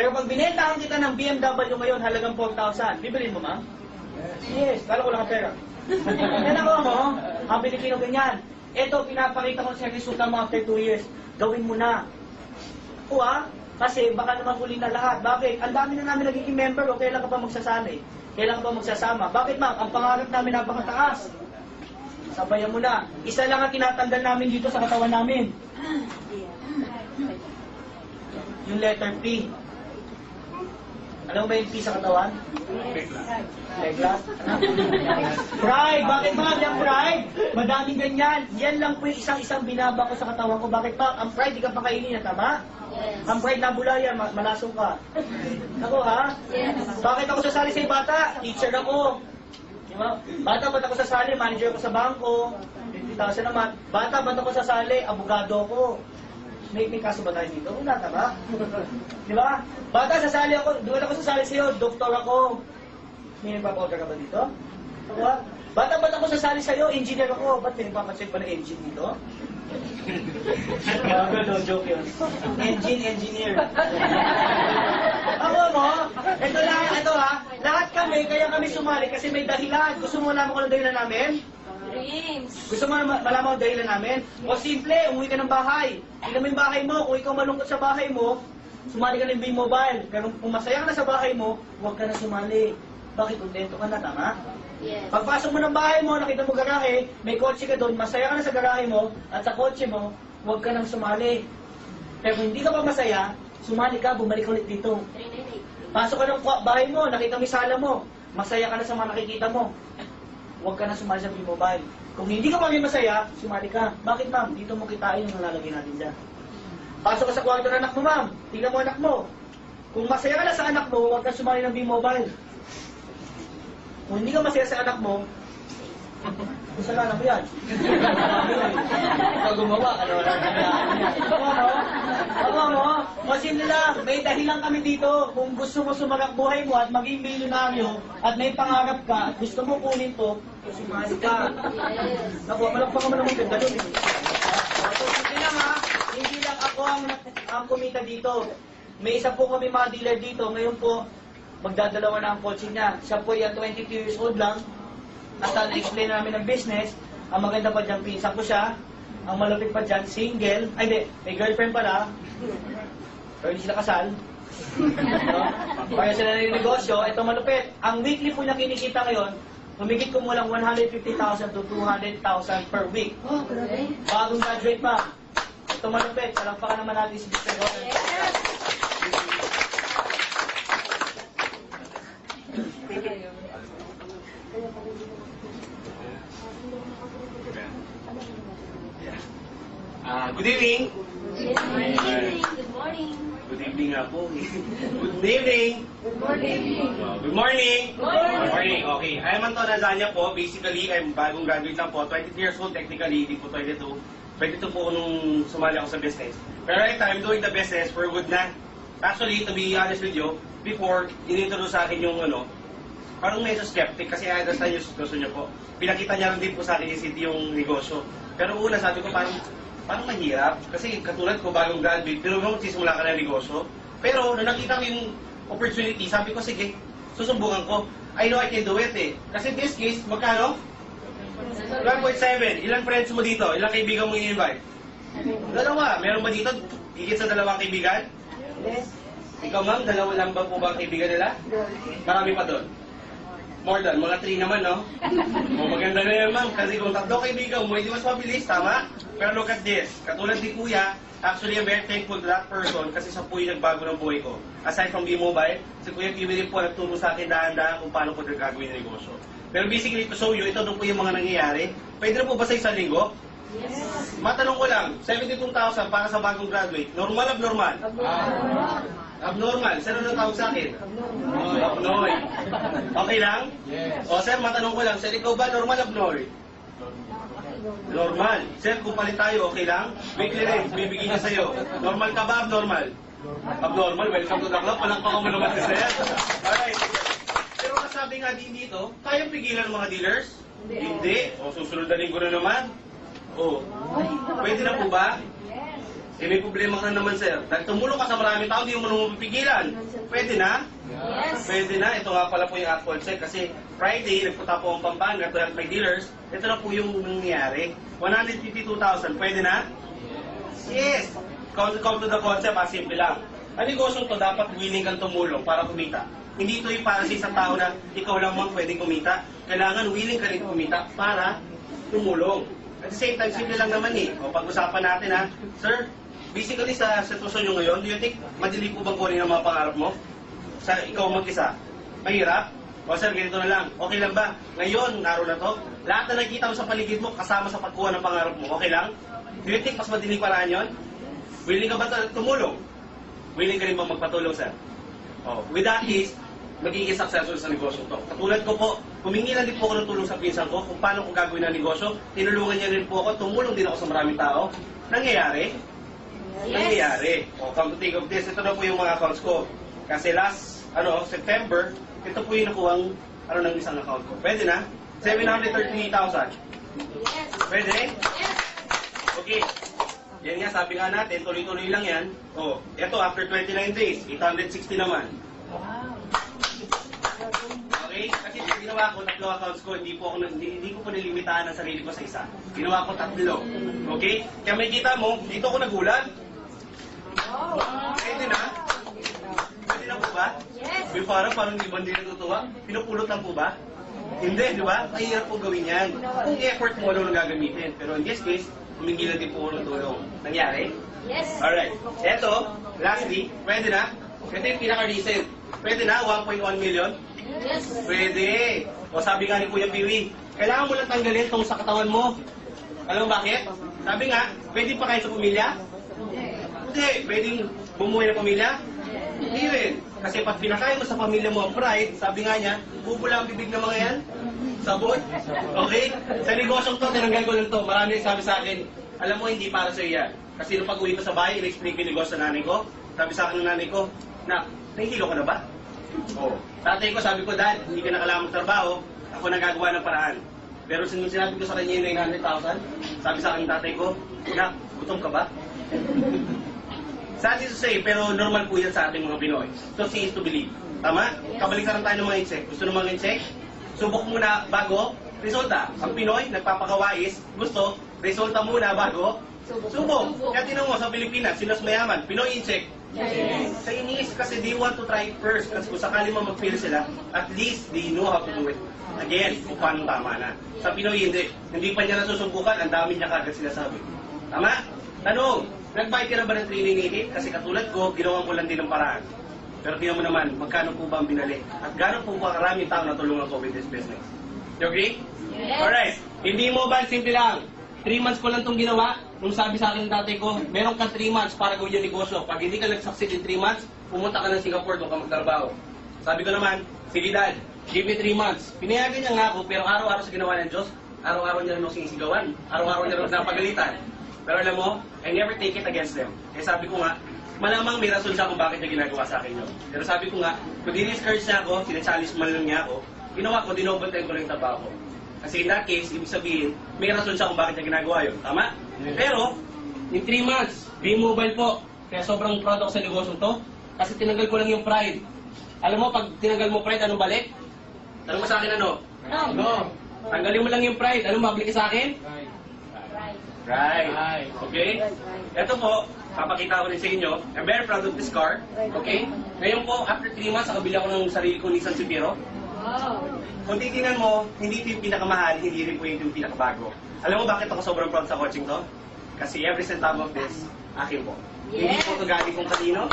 Pero pag binentahan kita ng BMW ngayon, halagang 4,000, bibilin mo, ma'am? Yes, kala ko lang ang pera. Yan ako mo, ang Pilipino ganyan. Ito, pinapakita ko sa resulta mo after 2 years. Gawin mo na. Kasi baka naman huli na lahat. Bakit? Ang dami na namin nagiging member o kailan ka pa magsasali? Kailan ka pa magsasama? Bakit, ma'am? Ang pangarap namin napakataas. Sabayan mo na. Isa lang ang tinatanggal namin dito sa katawan namin. Yung letter P. Alam mo ba yung P sa katawan? Leglas. Pride! Bakit ba yung pride? Madaming ganyan. Yan lang po yung isang binaba ko sa katawan ko. Bakit pa? Ang pride, di ka pakainin na, tama? Yes. Ang pride na bulayan, malasong ka. Ako, ha? Yes. Bakit ako sasali sa bata? Teacher ako. Diba? Bata, ba't ako sasali? Manager ako sa bangko. 50,000 naman. Bata, ba't ako sasali? Abogado ako. May kaso ba tayo dito? Wala, tama? Di ba? Bata, sasali ako. Doon ako sasali sa'yo. Doktor ako. May nagpapa-order ka ba dito? Diba? Bata, ba't ako sasali sa'yo? Engineer ako. Ba't pinagpapacheck ba ng engine dito? No, joke yun. Engineer. Ako mo, ito ha. Lahat kami, kaya kami sumali kasi may dahilan. Gusto mo malaman ko ng dahilan namin? Gusto mo malaman ang dahilan namin? O simple, umuwi ka ng bahay. Tingnan mo yung bahay mo. Kung ikaw malungkot sa bahay mo, sumali ka ng B-Mobile. Pero kung masaya ka na sa bahay mo, huwag ka na sumali. Bakit? Kontento ka na, tama? Yes. Pagpasok mo ng bahay mo, nakita mo garahe, may kotse ka doon, masaya ka na sa garahe mo, at sa kotse mo, huwag ka nang sumali. Pero kung hindi ka pa masaya, sumali ka, bumalik ulit dito. Pasok ka ng bahay mo, nakita mo yung sala mo, masaya ka na sa mga nakikita mo. Huwag ka na sumali sa B-Mobile. Kung hindi ka pa rin masaya, sumali ka. Bakit, ma'am? Dito mo kitain yung nalalagay natin dyan. Pasok ka sa kwarto ng anak mo, ma'am. Tingnan mo anak mo. Kung masaya ka na sa anak mo, huwag ka sumali ng B-Mobile. Kung hindi ka masaya sa anak mo, kasalanan mo yan. Ikaw gumawa, Ako mo, masin nila, may dahilan kami dito. Kung gusto mo sumagang buhay mo at maging milyonaryo at may pangarap ka at gusto mo kunin to, sumali ka. Naku, malakpak mo naman ganda doon. Hindi lang ha, hindi lang ako ang kumita dito. May isa po kami mga dealer dito. Ngayon po, magdadalawa na ang kotse niya. Siya po yan, 22 years old lang. At na-explain namin ng business. Ang maganda pa dyan, pinsan ko siya. Ang malapit pa dyan, single. Ay, hindi, may girlfriend pala. Pero hindi sila kasal. Kaya sila na yung negosyo. Ito malupit. Ang weekly po na kinikita ngayon, humigit ko mo lang 150,000 to 200,000 per week. Bagong graduate pa. Ito malupit. Salampakan naman natin si Mr. Gordon. Good evening. Good morning. Good morning. Good evening nga po. Good evening. Good morning. Good morning. Good morning. Okay. I am Anton Azania po. Basically, I'm bagong graduate lang po. 23 years old technically. Hindi po 22. 22 po nung sumali ako sa business. Pero right now, I'm doing the business for good na. Actually, to be honest with you, before, inintroduce sa akin yung parang medyo skeptic kasi I understand yung gusto niyo po. Pinakita niya rin din po sa akin yung negosyo. Pero una, sabi ko parang mahirap. Kasi katulad ko, bagong graduate, pero nung sisimula ka na negosyo. Pero nung nakita ko yung opportunity, sabi ko, sige, susubukan ko. I know I can do it eh. Kasi in this case, magkano? 1.7. Ilan friends mo dito? Ilang kaibigan mo i-invite? Dalawa. Meron ba dito? Higit sa dalawang kaibigan? Yes. Ikaw ma'am, dalawa lang ba po ba ang kaibigan nila? Marami pa doon. More than, mga 3 naman, no? O, maganda na yan, ma'am. Kasi kung 3 kaibigan mo, hindi mas mabilis, tama? Pero look at this. Katulad ni Kuya, actually, I'm very thankful to that person kasi siya po yung nagbago ng buhay ko. Aside from B-Mobile, si Kuya Kiwi rin po nagturo sa akin dahan-dahan kung paano po gagawin ng negosyo. Pero basically, to show you, ito doon po yung mga nangyayari. Pwede na po ba sa isang linggo? Yes. Matanong ko lang, 72,000 para sa bagong graduate. Normal, abnormal? Abnormal. Sino nang tawag sa akin? Abnoy. Okay lang? Yes. O sir, matanong ko lang, sir, ikaw ba normal, abnoy? Normal. Sir, kung palit tayo, okay lang? Weekly rin, bibigyan niya sa'yo. Normal ka ba, abnormal? Abnormal, welcome to the club. Walang pa naman si sir. Alright. Pero kasabi nga din dito, kayang pigilan ng mga dealers? Hindi. O susunod na linggo na naman? O, pwede na po ba? Eh, may problema ka na naman, sir. Dahil tumulong ka sa maraming tao, hindi mo naman mapigilan. Pwede na? Yes. Pwede na. Ito nga pala po yung actual check. Kasi Friday, nagpunta po ang Pampanga to help my dealers. Ito na po yung nangyayari. 152,000. Pwede na? Yes. Come to the concept, simple lang. Ang negosyo to, dapat willing kang tumulong para kumita. Hindi ito yung para sa isang tao na ikaw lang mo pwedeng kumita. Kailangan willing ka rin kumita para tumulong. At the same time, simple lang naman eh. O pag-usapan natin ha, sir, basically sa sitwasyon nyo ngayon, do you think madali po bang kunin ang mga pangarap mo? Sa ikaw mag-isa? Mahirap? O sir, ganito na lang. Okay lang ba? Ngayon, naroon na to. Lahat na nakikita mo sa paligid mo, kasama sa pagkuha ng pangarap mo. Okay lang? Do you think mas madaling paraan yun? Willing ka ba tumulong? Willing ka rin bang magpatulong, sir? Oh, with that is, magiging successful sa negosyo to. Katulad ko po, humingi lang din po ako ng tulong sa pinsan ko kung paano ko gagawin ang negosyo. Tinulungan niya rin po ako, tumulong din ako sa maraming tao. Nangyayari? Nangyayari. O, come to think of this, ito na po yung mga accounts ko. Kasi last, September, ito po yung nakuhang, ng isang account ko. Pwede na? 733,000. Yes. Pwede? Yes. Okay. Yan nga, sabi nga natin, tuloy-tuloy lang yan. O, ito, after 29 days, 860 naman. Okay? Kasi ginawa ko, 3 accounts ko, hindi ko po nilimitahan ang sarili ko sa isa. Ginawa ko 3. Okay? Kaya may kita mo, dito ako nagulat. Pwede na? Pwede na po ba? Yes. May parang di ba hindi natutuwa? Pinupulot lang po ba? Hindi, di ba? Mahirap po gawin yan. Kung effort mo, ano nang gagamitin. Pero in this case, humingi lang din po ng tulong. Nangyari? Yes. Alright. Eto, lastly, pwede na? Ito yung pinaka-recent. Pwede na? 1.1 million? Yes. Pwede. O sabi nga ni Kuya Piwi, kailangan mo lang tanggalin itong sa katawan mo. Alam mo bakit? Sabi nga, pwede pa kayo sa pamilya? Hindi. Pwedeng bumuhay ng pamilya? Hindi rin. Kasi pag pinakain mo sa pamilya mo ang pride, sabi nga niya, bubula ang bibig ng mga yan. Sabon? Okay? Sa negosyong to, tinanggal ko lang to. Marami nagsabi sa akin, alam mo, hindi para sa yan. Kasi nung pag-uwi ko sa bahay, in-explain ko yung negosyo sa nanay ko. Sabi sa akin ng nanay ko, na, nahihilo ka na ba? Oo. Tatay ko, sabi ko, Dad, hindi ka na kailangan magtrabaho. Ako nagagawa ng paraan. Pero nung sinabi ko sa kanya yung 900,000, sabi sa akin ng tatay ko, na, gutom ka ba? Sad is to say, pero normal po yan sa ating mga Pinoy. So, see is to believe. Tama? Kabaliktaran tayo ng mga insect. Gusto ng mga insect? Subok muna bago resulta. Ang Pinoy, nagpapakawais, gusto, resulta muna bago subok. Kaya tinan mo sa Pilipinas, sino mas mayaman? Pinoy insect. Yes. Sa inis, kasi they want to try it first. Kasi kung sakali mo mag-fail sila, at least they know how to do it. Again, kung paano tama na. Sa Pinoy, hindi. Hindi pa niya nasusubukan, ang dami niya kagad sinasabi. Tama? Tanong, nag-buy ka na ba ng training native? Kasi katulad ko, ginawan ko lang din ng paraan. Pero tingnan mo naman, magkano po ba ang binalik? At gano'n po ba karaming tao na tulungan ko with this business? You agree? Yes. Alright. Hindi mo ba, simple lang. 3 months ko lang itong ginawa. Nung sabi sa akin ng tatay ko, meron kang 3 months para gawin yung negosyo. Pag hindi ka nag-succeed in 3 months, pumunta ka ng Singapore, doon ka magtrabaho. Sabi ko naman, sige Dad, give me 3 months. Pinayagan niya nga ako, pero araw-araw sa ginawa ng Diyos, araw-araw niya rin ako sinisigawan. Araw-araw niya rin ako napagalitan. Pero alam mo, I never take it against them. Kaya sabi ko nga, malamang may rason siya kung bakit niya ginagawa sa akin yun. Pero sabi ko nga, kung di-discourage niya ako, sinachallenge man lang niya ako, ginawa ko, dinoble time ko lang yung trabaho ko. Kasi in that case, ibig sabihin, may rason siya kung bakit niya ginagawa yun. Tama? Pero, in 3 months, B-Mobile po. Kaya sobrang proud ako sa negosyo to. Kasi tinanggal ko lang yung pride. Alam mo, pag tinanggal mo pride, anong balik? Tanong mo sa akin ano? No. Tanggalin mo lang yung pride. Anong mabalik sa akin? Right. Okay? Ito po, papakita ko rin sa inyo. I'm very proud of this car. Okay? Ngayon po, after 3 months, nakabili ako ng sarili ko Nissan Sipiro. Wow. Kung titingnan mo, hindi ito yung pinakamahal, hindi rin po yung pinakabago. Alam mo bakit ako sobrang proud sa coaching to? Kasi every centavo of this, akin po. Hindi po ito galing kung kanino,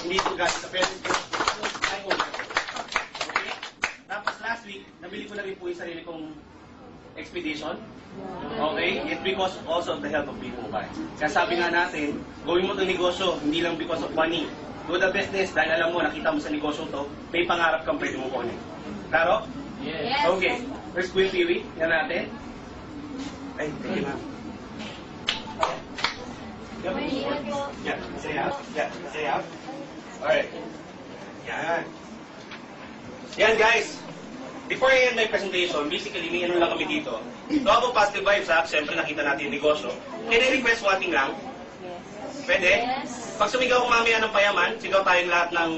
hindi ito galing sa parents ko. I own it. Okay? Tapos last week, nabili ko na rin po yung sarili kong Expedition. Okay? It's because also of the help of B-Mobile. Kaya sabi nga natin, gawin mo itong negosyo, hindi lang because of money. Do the business dahil alam mo, nakita mo sa negosyo to, may pangarap kang pwede mo kunin. Klaro? Yes. Okay. Where's Kuya Piwi? Yan natin. Ay, thank you ma'am. Yeah, say out. Yeah, say out. Alright. Yan. Yan guys. Before I end my presentation, basically, may ano lang kami dito. To have a positive vibes, ha? Siyempre, nakita natin yung negosyo. Can I request one thing lang? Pwede? Yes. Pag sumigaw ko mamaya ng payaman, sigaw tayong lahat ng